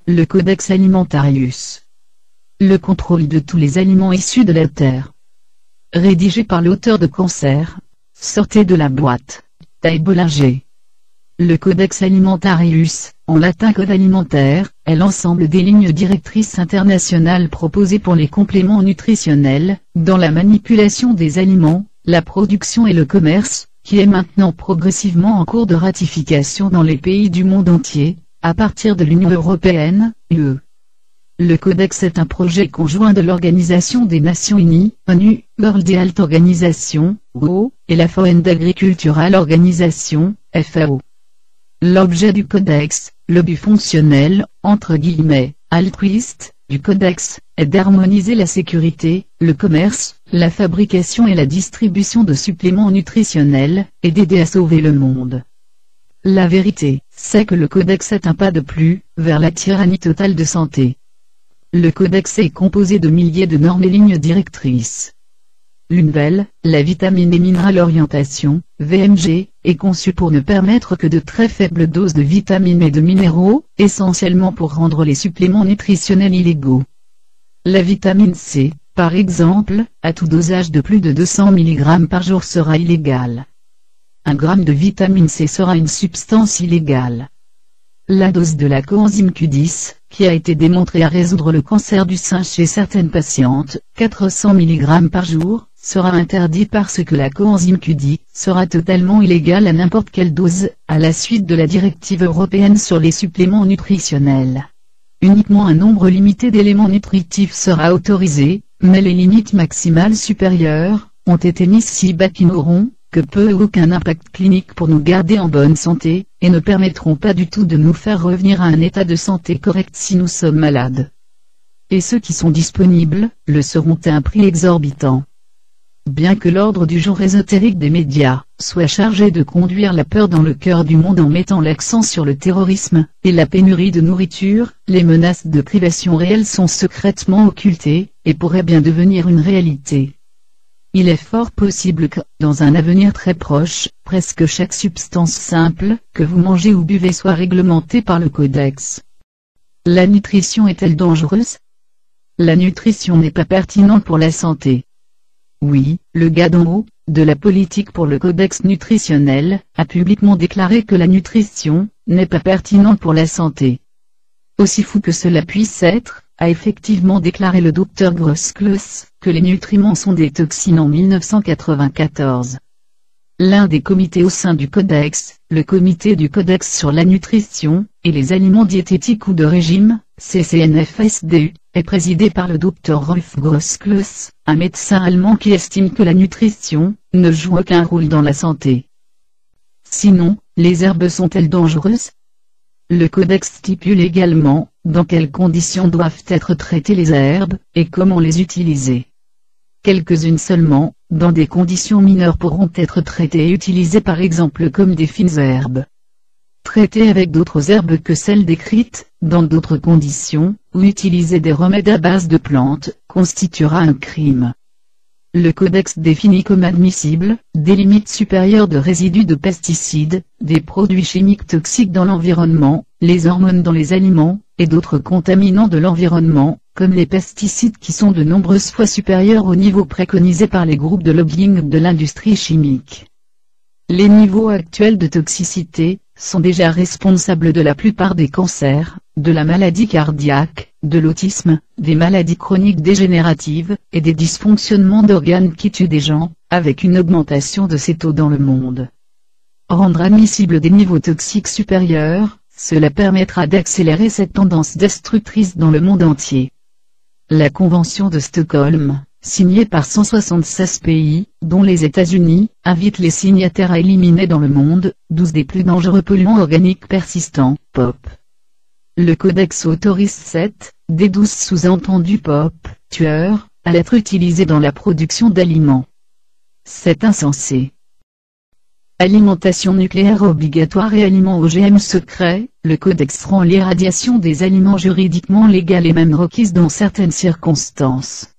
Le Codex Alimentarius. Le contrôle de tous les aliments issus de la terre. Rédigé par l'auteur de Cancer. Sortez de la boîte. Taille Bollinger. Le Codex Alimentarius, en latin Code alimentaire, est l'ensemble des lignes directrices internationales proposées pour les compléments nutritionnels, dans la manipulation des aliments, la production et le commerce, qui est maintenant progressivement en cours de ratification dans les pays du monde entier, à partir de l'Union européenne, UE. Le Codex est un projet conjoint de l'Organisation des Nations Unies, ONU, World Health Organization, WHO, et la Food Agricultural Organization, FAO. L'objet du Codex, le but fonctionnel, entre guillemets, altruiste, du Codex, est d'harmoniser la sécurité, le commerce, la fabrication et la distribution de suppléments nutritionnels, et d'aider à sauver le monde. La vérité, c'est que le Codex est un pas de plus, vers la tyrannie totale de santé. Le Codex est composé de milliers de normes et lignes directrices. L'UNVEL, la vitamine et mineral orientation, VMG, est conçue pour ne permettre que de très faibles doses de vitamines et de minéraux, essentiellement pour rendre les suppléments nutritionnels illégaux. La vitamine C, par exemple, à tout dosage de plus de 200 mg par jour sera illégale. 1 gramme de vitamine C sera une substance illégale. La dose de la coenzyme Q10, qui a été démontrée à résoudre le cancer du sein chez certaines patientes, 400 mg par jour, sera interdite parce que la coenzyme Q10 sera totalement illégale à n'importe quelle dose, à la suite de la directive européenne sur les suppléments nutritionnels. Uniquement un nombre limité d'éléments nutritifs sera autorisé, mais les limites maximales supérieures ont été mises si bas qu'ils n'auront que peu ou aucun impact clinique pour nous garder en bonne santé, et ne permettront pas du tout de nous faire revenir à un état de santé correct si nous sommes malades. Et ceux qui sont disponibles, le seront à un prix exorbitant. Bien que l'ordre du jour ésotérique des médias soit chargé de conduire la peur dans le cœur du monde en mettant l'accent sur le terrorisme et la pénurie de nourriture, les menaces de privation réelle sont secrètement occultées, et pourraient bien devenir une réalité. Il est fort possible que, dans un avenir très proche, presque chaque substance simple que vous mangez ou buvez soit réglementée par le Codex. La nutrition est-elle dangereuse? La nutrition n'est pas pertinente pour la santé. Oui, le gars d'en haut, de la politique pour le Codex nutritionnel, a publiquement déclaré que la nutrition n'est pas pertinente pour la santé. Aussi fou que cela puisse être, a effectivement déclaré le Dr Grosclus, que les nutriments sont des toxines en 1994. L'un des comités au sein du Codex, le comité du Codex sur la nutrition, et les aliments diététiques ou de régime, CCNFSDU, est présidé par le Dr Rolf Grosclus, un médecin allemand qui estime que la nutrition ne joue aucun rôle dans la santé. Sinon, les herbes sont-elles dangereuses? Le Codex stipule également dans quelles conditions doivent être traitées les herbes, et comment les utiliser. Quelques-unes seulement, dans des conditions mineures, pourront être traitées et utilisées par exemple comme des fines herbes. Traiter avec d'autres herbes que celles décrites, dans d'autres conditions, ou utiliser des remèdes à base de plantes, constituera un crime. Le Codex définit comme admissible des limites supérieures de résidus de pesticides, des produits chimiques toxiques dans l'environnement, les hormones dans les aliments, et d'autres contaminants de l'environnement, comme les pesticides qui sont de nombreuses fois supérieurs au niveau préconisé par les groupes de lobbying de l'industrie chimique. Les niveaux actuels de toxicité sont déjà responsables de la plupart des cancers, de la maladie cardiaque, de l'autisme, des maladies chroniques dégénératives, et des dysfonctionnements d'organes qui tuent des gens, avec une augmentation de ces taux dans le monde. Rendre admissible des niveaux toxiques supérieurs, cela permettra d'accélérer cette tendance destructrice dans le monde entier. La Convention de Stockholm, signée par 176 pays, dont les États-Unis, invite les signataires à éliminer dans le monde 12 des plus dangereux polluants organiques persistants, POP. Le Codex autorise 7 des 12 sous-entendus POP, tueurs, à être utilisés dans la production d'aliments. C'est insensé. Alimentation nucléaire obligatoire et aliments OGM secrets, le Codex rend l'irradiation des aliments juridiquement légale et même requise dans certaines circonstances.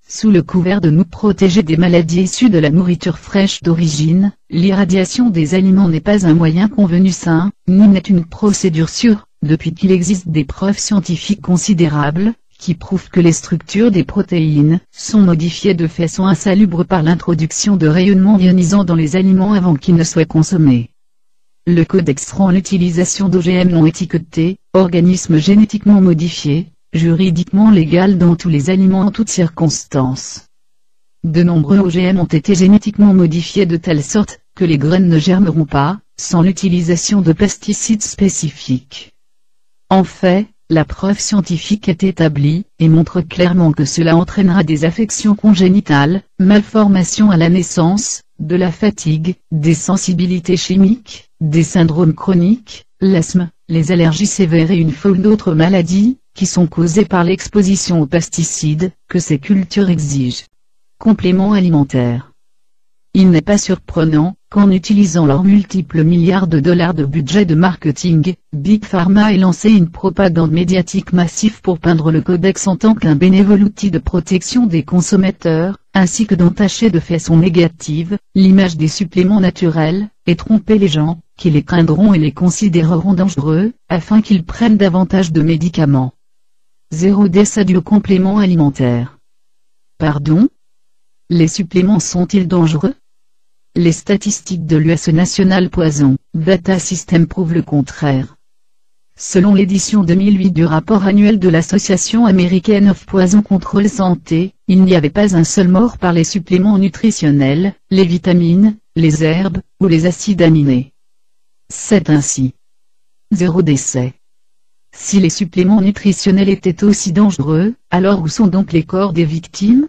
Sous le couvert de nous protéger des maladies issues de la nourriture fraîche d'origine, l'irradiation des aliments n'est pas un moyen convenu sain, ni n'est une procédure sûre, depuis qu'il existe des preuves scientifiques considérables, qui prouvent que les structures des protéines sont modifiées de façon insalubre par l'introduction de rayonnements ionisants dans les aliments avant qu'ils ne soient consommés. Le Codex rend l'utilisation d'OGM non étiquetés, organismes génétiquement modifiés, juridiquement légal dans tous les aliments en toutes circonstances. De nombreux OGM ont été génétiquement modifiés de telle sorte que les graines ne germeront pas, sans l'utilisation de pesticides spécifiques. En fait, la preuve scientifique est établie, et montre clairement que cela entraînera des affections congénitales, malformations à la naissance, de la fatigue, des sensibilités chimiques, des syndromes chroniques, l'asthme, les allergies sévères et une foule d'autres maladies, qui sont causées par l'exposition aux pesticides, que ces cultures exigent. Compléments alimentaires. Il n'est pas surprenant, qu'en utilisant leurs multiples milliards de dollars de budget de marketing, Big Pharma ait lancé une propagande médiatique massive pour peindre le Codex en tant qu'un bénévole outil de protection des consommateurs, ainsi que d'entacher de façon négative l'image des suppléments naturels, et tromper les gens, qui les craindront et les considéreront dangereux, afin qu'ils prennent davantage de médicaments. 0 décès dû aux compléments alimentaires. Pardon ? Les suppléments sont-ils dangereux ? Les statistiques de l'US National Poison Data System prouvent le contraire. Selon l'édition 2008 du rapport annuel de l'Association américaine of Poison Control Santé, il n'y avait pas un seul mort par les suppléments nutritionnels, les vitamines, les herbes, ou les acides aminés. C'est ainsi. 0 décès. Si les suppléments nutritionnels étaient aussi dangereux, alors où sont donc les corps des victimes ?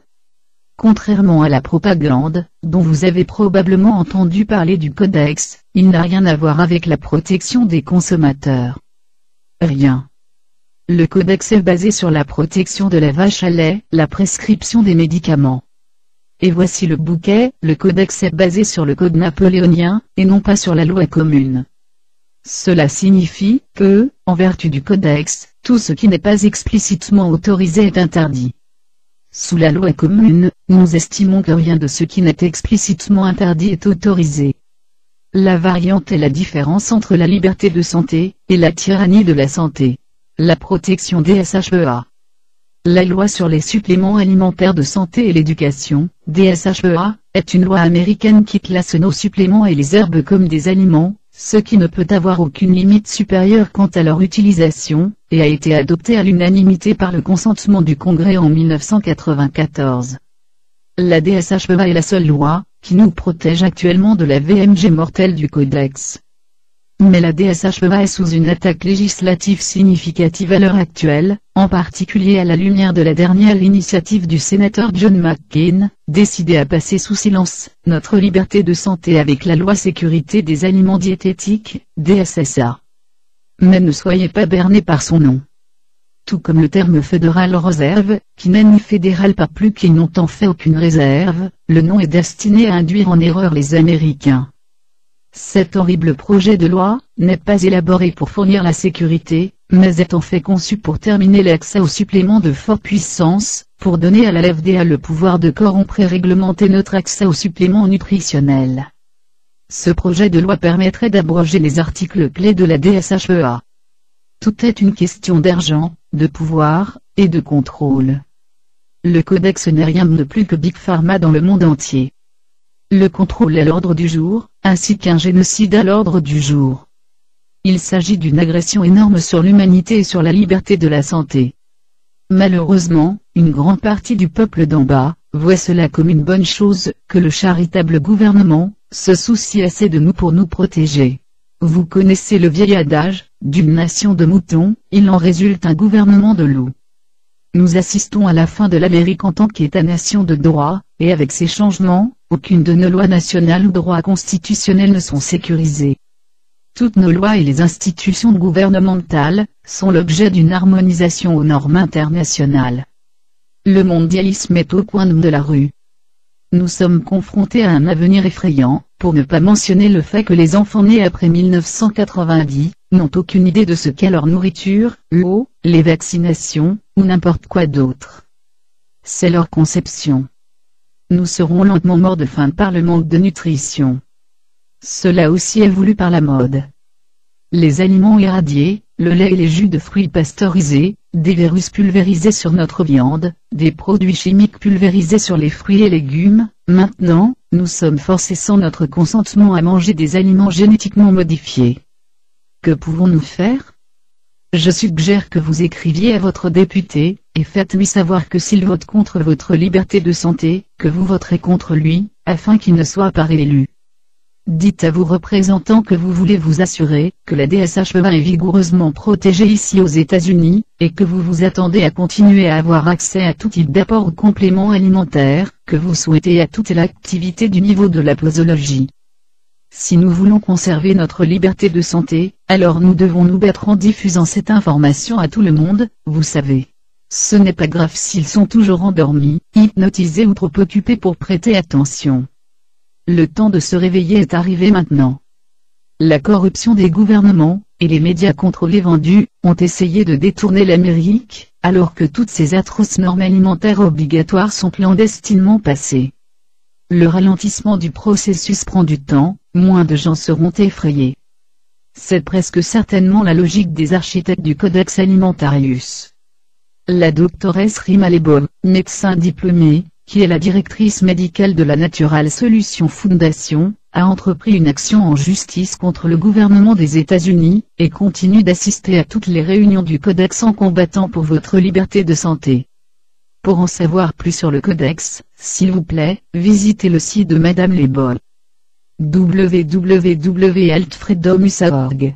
Contrairement à la propagande, dont vous avez probablement entendu parler du Codex, il n'a rien à voir avec la protection des consommateurs. Rien. Le Codex est basé sur la protection de la vache à lait, la prescription des médicaments. Et voici le bouquet, le Codex est basé sur le Code napoléonien, et non pas sur la loi commune. Cela signifie que, en vertu du Codex, tout ce qui n'est pas explicitement autorisé est interdit. Sous la loi commune, nous estimons que rien de ce qui n'est explicitement interdit est autorisé. La variante est la différence entre la liberté de santé, et la tyrannie de la santé. La protection DSHEA. La loi sur les suppléments alimentaires de santé et l'éducation, DSHEA, est une loi américaine qui classe nos suppléments et les herbes comme des aliments, ce qui ne peut avoir aucune limite supérieure quant à leur utilisation, et a été adopté à l'unanimité par le consentement du Congrès en 1994. La DSHEA est la seule loi qui nous protège actuellement de la VMG mortelle du Codex. Mais la DSHEA est sous une attaque législative significative à l'heure actuelle, en particulier à la lumière de la dernière initiative du sénateur John McCain, décidé à passer sous silence notre liberté de santé avec la loi sécurité des aliments diététiques, DSSA. Mais ne soyez pas bernés par son nom. Tout comme le terme Federal Reserve, qui n'est ni fédéral pas plus qu'ils n'ont en fait aucune réserve, le nom est destiné à induire en erreur les Américains. Cet horrible projet de loi n'est pas élaboré pour fournir la sécurité, mais est en fait conçu pour terminer l'accès aux suppléments de forte puissance, pour donner à la FDA le pouvoir de corrompre et réglementer notre accès aux suppléments nutritionnels. Ce projet de loi permettrait d'abroger les articles clés de la DSHEA. Tout est une question d'argent, de pouvoir, et de contrôle. Le Codex n'est rien de plus que Big Pharma dans le monde entier. Le contrôle est à l'ordre du jour, ainsi qu'un génocide à l'ordre du jour. Il s'agit d'une agression énorme sur l'humanité et sur la liberté de la santé. Malheureusement, une grande partie du peuple d'en bas voit cela comme une bonne chose, que le charitable gouvernement se soucie assez de nous pour nous protéger. Vous connaissez le vieil adage, d'une nation de moutons, il en résulte un gouvernement de loups. Nous assistons à la fin de l'Amérique en tant qu'État-nation de droit, et avec ces changements, aucune de nos lois nationales ou droits constitutionnels ne sont sécurisés. Toutes nos lois et les institutions gouvernementales sont l'objet d'une harmonisation aux normes internationales. Le mondialisme est au coin de la rue. Nous sommes confrontés à un avenir effrayant, pour ne pas mentionner le fait que les enfants nés après 1990 n'ont aucune idée de ce qu'est leur nourriture, l'eau, les vaccinations, ou n'importe quoi d'autre. C'est leur conception. Nous serons lentement morts de faim par le manque de nutrition. Cela aussi est voulu par la mode. Les aliments irradiés, le lait et les jus de fruits pasteurisés, des virus pulvérisés sur notre viande, des produits chimiques pulvérisés sur les fruits et légumes. Maintenant, nous sommes forcés sans notre consentement à manger des aliments génétiquement modifiés. Que pouvons-nous faire? Je suggère que vous écriviez à votre député, et faites-lui savoir que s'il vote contre votre liberté de santé, que vous voterez contre lui, afin qu'il ne soit pas réélu. Dites à vos représentants que vous voulez vous assurer que la DSH-20 est vigoureusement protégée ici aux États-Unis, et que vous vous attendez à continuer à avoir accès à tout type d'apport ou complément alimentaire, que vous souhaitez à toute l'activité du niveau de la posologie. Si nous voulons conserver notre liberté de santé, alors nous devons nous battre en diffusant cette information à tout le monde, vous savez. Ce n'est pas grave s'ils sont toujours endormis, hypnotisés ou trop occupés pour prêter attention. Le temps de se réveiller est arrivé maintenant. La corruption des gouvernements, et les médias contrôlés vendus, ont essayé de détourner l'Amérique, alors que toutes ces atroces normes alimentaires obligatoires sont clandestinement passées. Le ralentissement du processus prend du temps, moins de gens seront effrayés. C'est presque certainement la logique des architectes du Codex Alimentarius. La doctoresse Rima Lebov, médecin diplômée, qui est la directrice médicale de la Natural Solutions Foundation, a entrepris une action en justice contre le gouvernement des États-Unis, et continue d'assister à toutes les réunions du Codex en combattant pour votre liberté de santé. Pour en savoir plus sur le Codex, s'il vous plaît, visitez le site de Madame Lebov. www.altfredomus.org